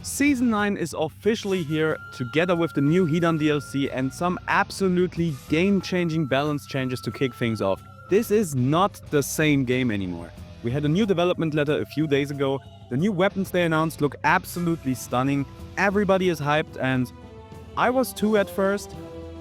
Season 9 is officially here, together with the new Hidan DLC and some absolutely game-changing balance changes to kick things off. This is not the same game anymore. We had a new development letter a few days ago, the new weapons they announced look absolutely stunning, everybody is hyped, and I was too at first,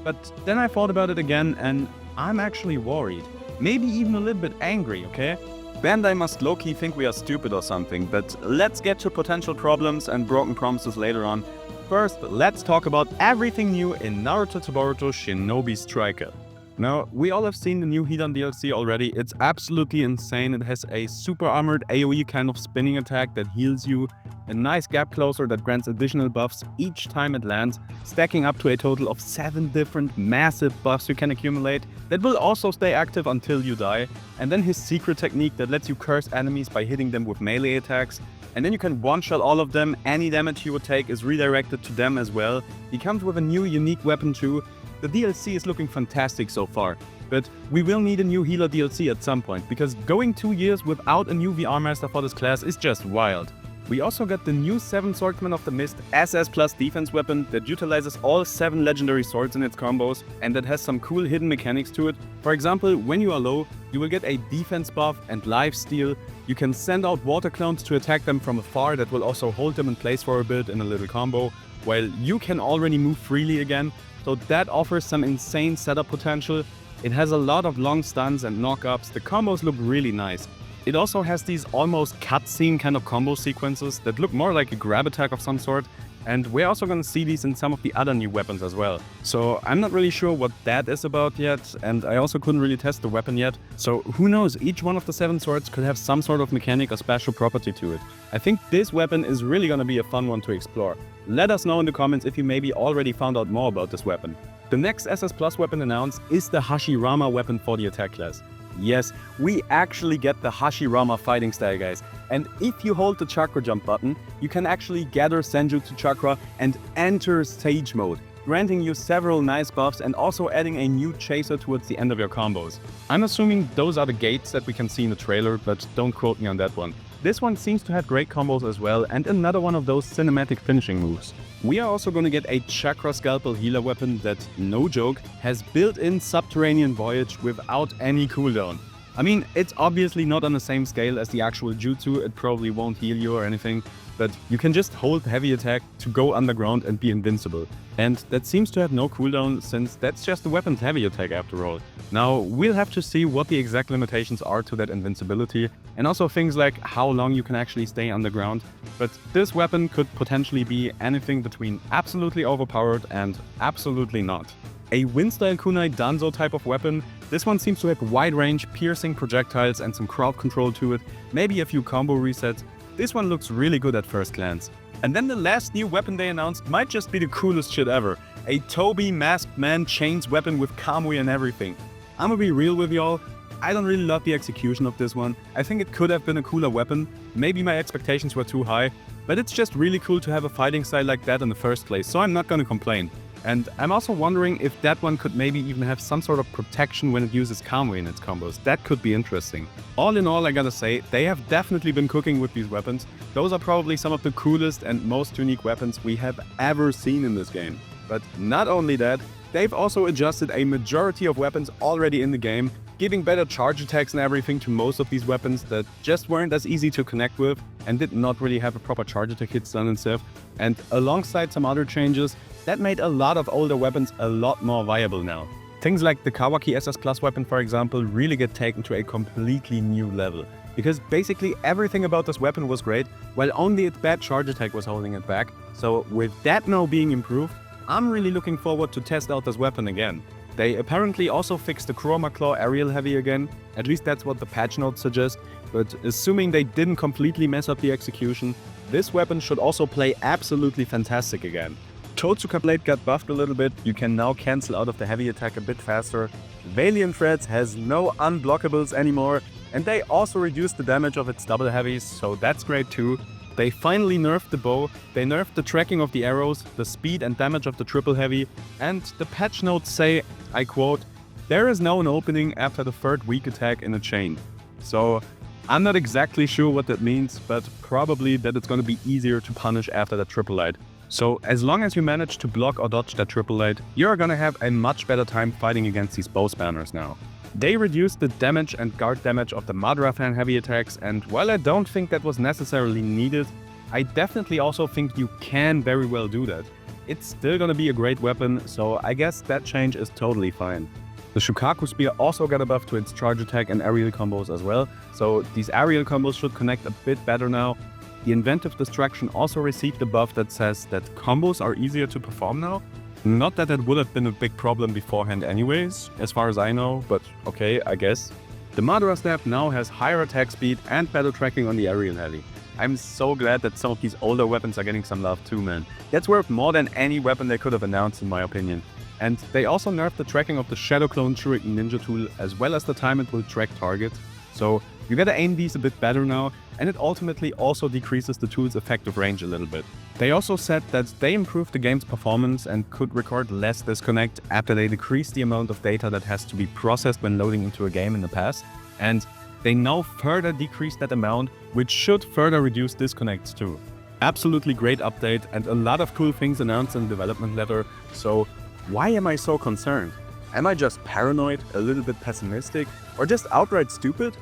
but then I thought about it again and I'm actually worried. Maybe even a little bit angry, okay? Bandai must low-key think we are stupid or something, but let's get to potential problems and broken promises later on. First, let's talk about everything new in Naruto to Boruto SHINOBI STRIKER. Now, we all have seen the new Hidan DLC already. It's absolutely insane. It has a super armored AoE kind of spinning attack that heals you, a nice gap closer that grants additional buffs each time it lands, stacking up to a total of 7 different massive buffs you can accumulate that will also stay active until you die, and then his secret technique that lets you curse enemies by hitting them with melee attacks, and then you can one-shot all of them. Any damage you would take is redirected to them as well. He comes with a new unique weapon too. The DLC is looking fantastic so far, but we will need a new healer DLC at some point, because going 2 years without a new VR master for this class is just wild. We also got the new 7 Swordsman of the Mist SS plus defense weapon that utilizes all 7 legendary swords in its combos and that has some cool hidden mechanics to it. For example, when you are low, you will get a defense buff and lifesteal. You can send out water clones to attack them from afar that will also hold them in place for a bit in a little combo, while you can already move freely again. So that offers some insane setup potential. It has a lot of long stuns and knockups. The combos look really nice. It also has these almost cutscene kind of combo sequences that look more like a grab attack of some sort, and we're also gonna see these in some of the other new weapons as well. So I'm not really sure what that is about yet, and I also couldn't really test the weapon yet. So who knows, each one of the 7 swords could have some sort of mechanic or special property to it. I think this weapon is really gonna be a fun one to explore. Let us know in the comments if you maybe already found out more about this weapon. The next SS Plus weapon announced is the Hashirama weapon for the attack class. Yes, we actually get the Hashirama fighting style, guys. And if you hold the chakra jump button, you can actually gather Senjutsu chakra and enter Sage mode, granting you several nice buffs and also adding a new chaser towards the end of your combos. I'm assuming those are the gates that we can see in the trailer, but don't quote me on that one. This one seems to have great combos as well, and another one of those cinematic finishing moves. We are also going to get a Chakra Scalpel healer weapon that, no joke, has built-in Subterranean Voyage without any cooldown. I mean, it's obviously not on the same scale as the actual jutsu, it probably won't heal you or anything, but you can just hold heavy attack to go underground and be invincible. And that seems to have no cooldown, since that's just the weapon's heavy attack after all. Now, we'll have to see what the exact limitations are to that invincibility, and also things like how long you can actually stay underground, but this weapon could potentially be anything between absolutely overpowered and absolutely not. A wind-style kunai danzo type of weapon, this one seems to have wide range, piercing projectiles and some crowd control to it, maybe a few combo resets. This one looks really good at first glance. And then the last new weapon they announced might just be the coolest shit ever. A Toby masked man chains weapon with Kamui and everything. I'm gonna be real with y'all, I don't really love the execution of this one. I think it could have been a cooler weapon, maybe my expectations were too high, but it's just really cool to have a fighting style like that in the first place, so I'm not gonna complain. And I'm also wondering if that one could maybe even have some sort of protection when it uses Kamui in its combos. That could be interesting. All in all, I gotta say, they have definitely been cooking with these weapons. Those are probably some of the coolest and most unique weapons we have ever seen in this game. But not only that, they've also adjusted a majority of weapons already in the game, giving better charge attacks and everything to most of these weapons that just weren't as easy to connect with and did not really have a proper charge attack hit stun and stuff. And alongside some other changes, that made a lot of older weapons a lot more viable now. Things like the Kawaki SS Plus weapon, for example, really get taken to a completely new level. Because basically everything about this weapon was great, while only its bad charge attack was holding it back. So with that now being improved, I'm really looking forward to test out this weapon again. They apparently also fixed the Chroma Claw aerial heavy again, at least that's what the patch notes suggest, but assuming they didn't completely mess up the execution, this weapon should also play absolutely fantastic again. Totsuka Blade got buffed a little bit, you can now cancel out of the heavy attack a bit faster. Valiant Threads has no unblockables anymore, and they also reduced the damage of its double heavies, so that's great too. They finally nerfed the bow, they nerfed the tracking of the arrows, the speed and damage of the triple heavy, and the patch notes say, I quote, "There is now an opening after the third weak attack in a chain." So I'm not exactly sure what that means, but probably that it's going to be easier to punish after that triple light. So as long as you manage to block or dodge that triple light, you're going to have a much better time fighting against these bow spanners now. They reduced the damage and guard damage of the Madara fan heavy attacks, and while I don't think that was necessarily needed, I definitely also think you can very well do that. It's still gonna be a great weapon, so I guess that change is totally fine. The Shukaku Spear also got a buff to its charge attack and aerial combos as well, so these aerial combos should connect a bit better now. The Inventive Distraction also received a buff that says that combos are easier to perform now. Not that it would have been a big problem beforehand anyways, as far as I know, but okay, I guess. The Madara Staff now has higher attack speed and better tracking on the aerial heli. I'm so glad that some of these older weapons are getting some love too, man. That's worth more than any weapon they could have announced in my opinion. And they also nerfed the tracking of the Shadow Clone Shuriken Ninja tool as well as the time it will track targets. So you gotta aim these a bit better now, and it ultimately also decreases the tool's effective range a little bit. They also said that they improved the game's performance and could record less disconnect after they decreased the amount of data that has to be processed when loading into a game in the past, and they now further decreased that amount, which should further reduce disconnects too. Absolutely great update and a lot of cool things announced in the development letter, so why am I so concerned? Am I just paranoid, a little bit pessimistic, or just outright stupid?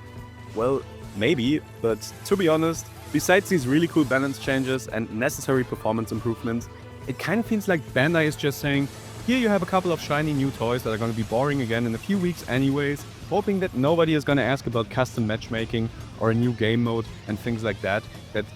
Well, maybe, but to be honest, besides these really cool balance changes and necessary performance improvements, it kind of feels like Bandai is just saying, here you have a couple of shiny new toys that are going to be boring again in a few weeks anyways, hoping that nobody is going to ask about custom matchmaking or a new game mode and things like that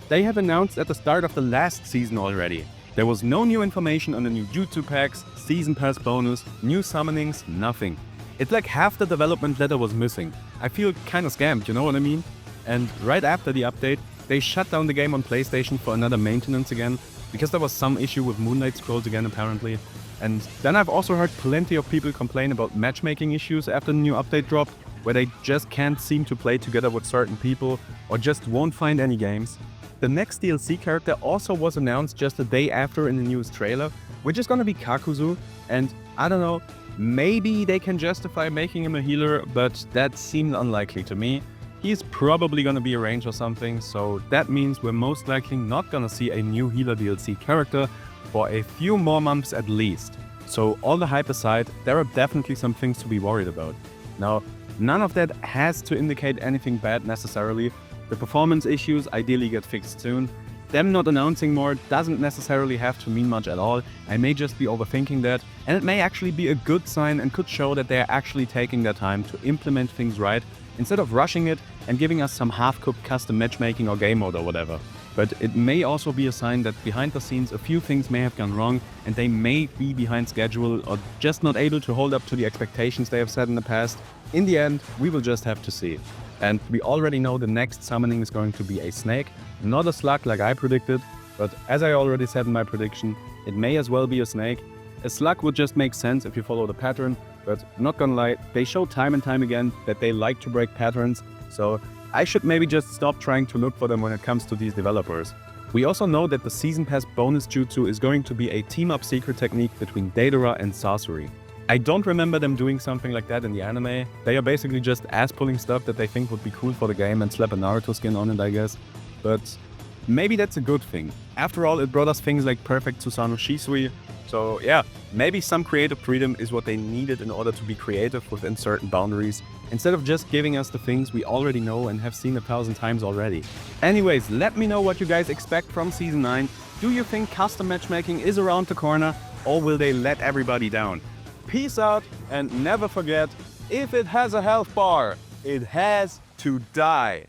they have announced at the start of the last season already. There was no new information on the new Jutsu packs, season pass bonus, new summonings, nothing. It's like half the development letter was missing. I feel kinda scammed, you know what I mean? And right after the update, they shut down the game on PlayStation for another maintenance again, because there was some issue with Moonlight Scrolls again apparently. And then I've also heard plenty of people complain about matchmaking issues after the new update dropped, where they just can't seem to play together with certain people, or just won't find any games. The next DLC character also was announced just a day after in the newest trailer, which is gonna be Kakuzu, and I don't know, maybe they can justify making him a healer, but that seemed unlikely to me. He's probably gonna be a range or something, so that means we're most likely not gonna see a new healer DLC character for a few more months at least. So all the hype aside, there are definitely some things to be worried about. Now, none of that has to indicate anything bad necessarily. The performance issues ideally get fixed soon. Them not announcing more doesn't necessarily have to mean much at all. I may just be overthinking that, and it may actually be a good sign and could show that they are actually taking their time to implement things right, instead of rushing it and giving us some half-cooked custom matchmaking or game mode or whatever. But it may also be a sign that behind the scenes a few things may have gone wrong and they may be behind schedule or just not able to hold up to the expectations they have set in the past. In the end, we will just have to see. And we already know the next summoning is going to be a snake, not a slug like I predicted, but as I already said in my prediction, it may as well be a snake. A slug would just make sense if you follow the pattern, but not gonna lie, they show time and time again that they like to break patterns, so I should maybe just stop trying to look for them when it comes to these developers. We also know that the Season Pass bonus jutsu is going to be a team-up secret technique between Deidara and Sasori. I don't remember them doing something like that in the anime. They are basically just ass-pulling stuff that they think would be cool for the game and slap a Naruto skin on it, I guess. But maybe that's a good thing. After all, it brought us things like Perfect Susanoo Shisui. So yeah, maybe some creative freedom is what they needed in order to be creative within certain boundaries, instead of just giving us the things we already know and have seen 1,000 times already. Anyways, let me know what you guys expect from Season 9. Do you think custom matchmaking is around the corner, or will they let everybody down? Peace out, and never forget, if it has a health bar, it has to die.